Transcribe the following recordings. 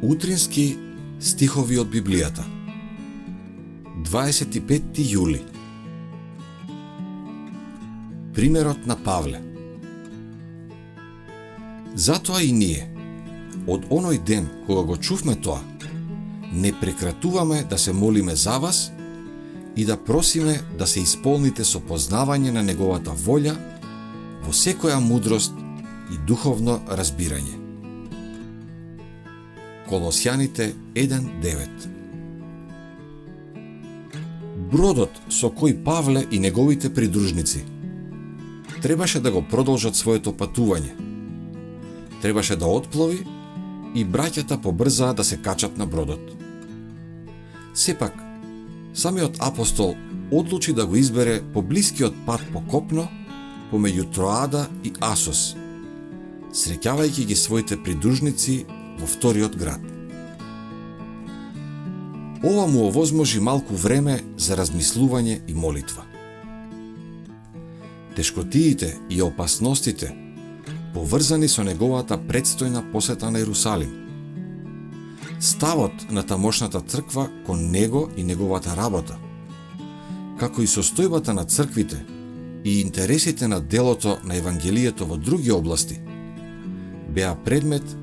Утрински стихови од Библијата. 25 јули. Примерот на Павле. Затоа и ние, од оној ден кога го чувме тоа, не прекратуваме да се молиме за вас и да просиме да се исполните со познавање на неговата волја во секоја мудрост и духовно разбирање. Колосјаните 1:9. Бродот со кој Павле и неговите придружници требаше да го продолжат своето патување. Требаше да отплови и браќата побрзаа да се качат на бродот. Сепак, самиот апостол одлучи да го избере поблискиот пат по копно помеѓу Троада и Асос, среќавајќи ги своите придружници во вториот град. Ова му овозможи малку време за размислување и молитва. Тешкотиите и опасностите поврзани со неговата предстојна посета на Ерусалим. Ставот на тамошната црква кон него и неговата работа, како и состојбата на црквите и интересите на делото на Евангелието во други области, беа предмет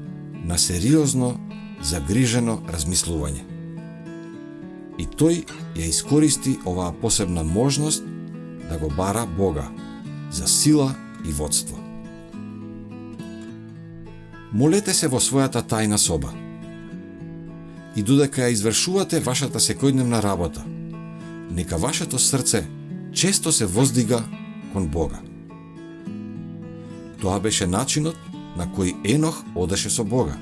на сериозно, загрижено размислување. И тој ја искористи оваа посебна можност да го бара Бога за сила и водство. Молете се во својата тајна соба. И додека ја извршувате вашата секојдневна работа, нека вашето срце често се воздига кон Бога. Тоа беше начинот на кој Енох одеше со Бога.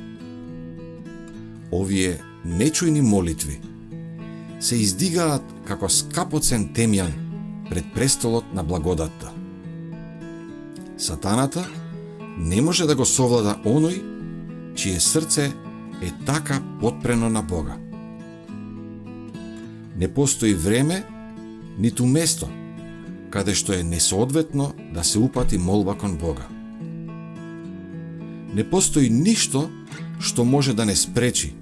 Овие нечујни молитви се издигаат како скапоцен темјан пред престолот на благодатта. Сатаната не може да го совлада оној чие срце е така потпрено на Бога. Не постои време, ниту место, каде што е несоодветно да се упати молба кон Бога. Не постои ништо што може да не спречи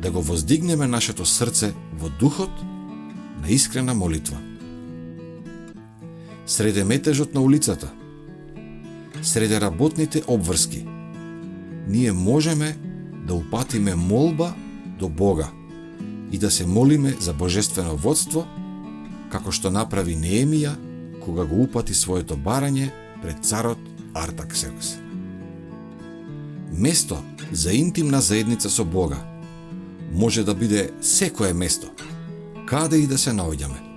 да го воздигнеме нашето срце во духот на искрена молитва. Среде метежот на улицата, среде работните обврски, ние можеме да упатиме молба до Бога и да се молиме за божествено водство, како што направи Неемија кога го упати своето барање пред царот Артаксеркс. Место за интимна заедница со Бога може да биде секое место, каде и да се наоѓаме.